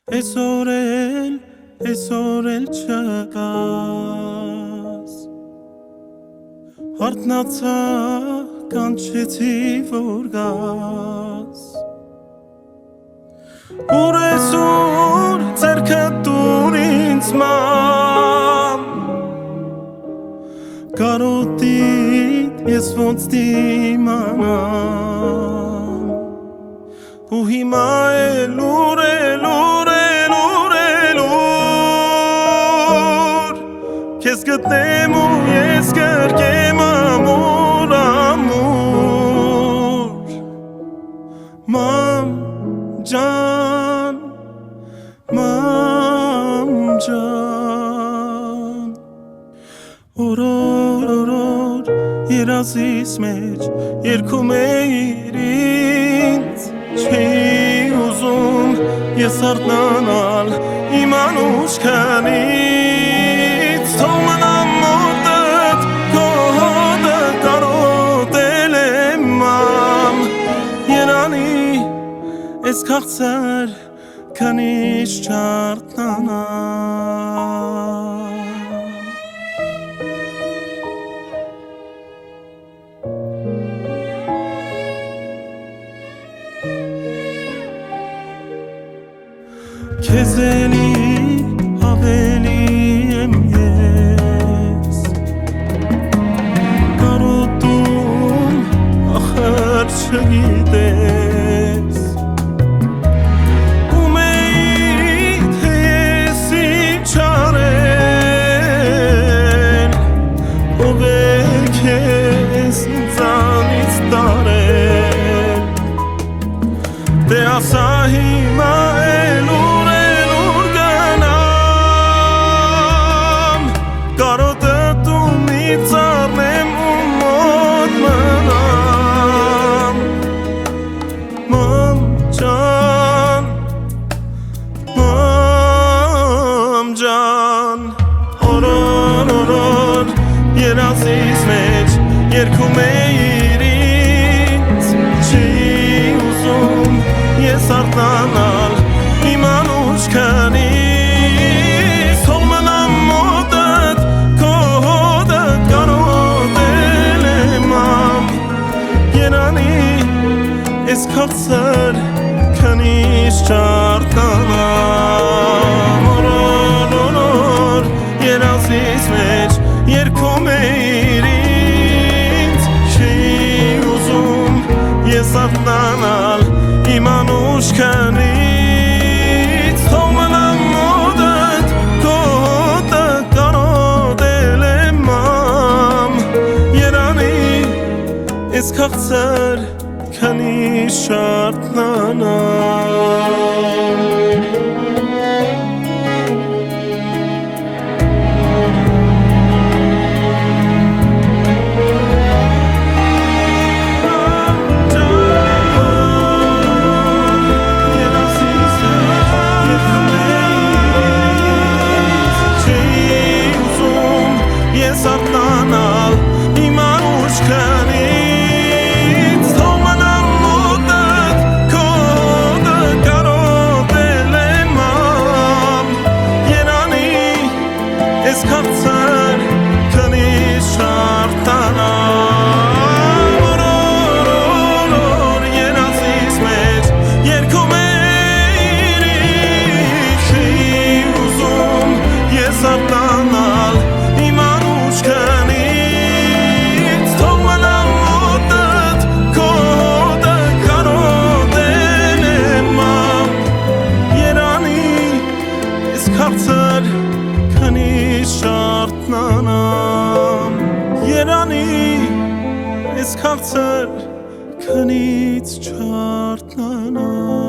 Այսօր էլ չկաս Հարտնացա կանչեցի որ գաս Ուր այսօր ձեռքդ տուր ինձ ման Կարոտիդ ես ոնց դիմանամ Ու հիմա էլ ուր Քեզ գտնեմ ու ես կրկեմ ամուր Մամ ջան Օրոր երազիս մեջ երգում էիր ինձ Չէի ուզում ես արթնանալ իմ անուշքանից Թող մնամ մոտդ քո հոտը կարոտել եմ մամ Երանի ես քաղցր քանիշ չարթնանալ Քեզ էլի ավելի եմ ես Կարոտում ախր չգիտես Ում էիդ ես ինչ արել Ով է քեզ ինձանից տարել Դե ասա հիմա Օրոր երազիս մեջ երգում էիր ինձ Չի ուզում ես արթնանալ իմ անուշքանից Թող մնամ մոտդ քո հոտը կարոտել եմ մամ Երանի ես քաղցր քանիշ չարթնանամ Երազիս մեջ երգում էիր ինձ Չի ուզում ես արթնանալ իմ անուշքանից Թող մնամ մոտդ քո հոտը կարոտել եմ մամ Երանի ես քաղցր քանիշ չարթնանամ Արթնանալ իմ անուշքանից Թող մնամ մոտդ քո հոտը կարոտել եմ մամ Երանի ես քաղցր քանիշ չարթնանամ Օրոր երազիս մեջ երգում էիր ինձ Չի ուզում ես արթնանալ Թող մնամ մոտդ քո հոտը կարոտել եմ մամ Երանի ես քաղցր քանիշ չարթնանամ Երանի ես քաղցր քանից չարթնանամ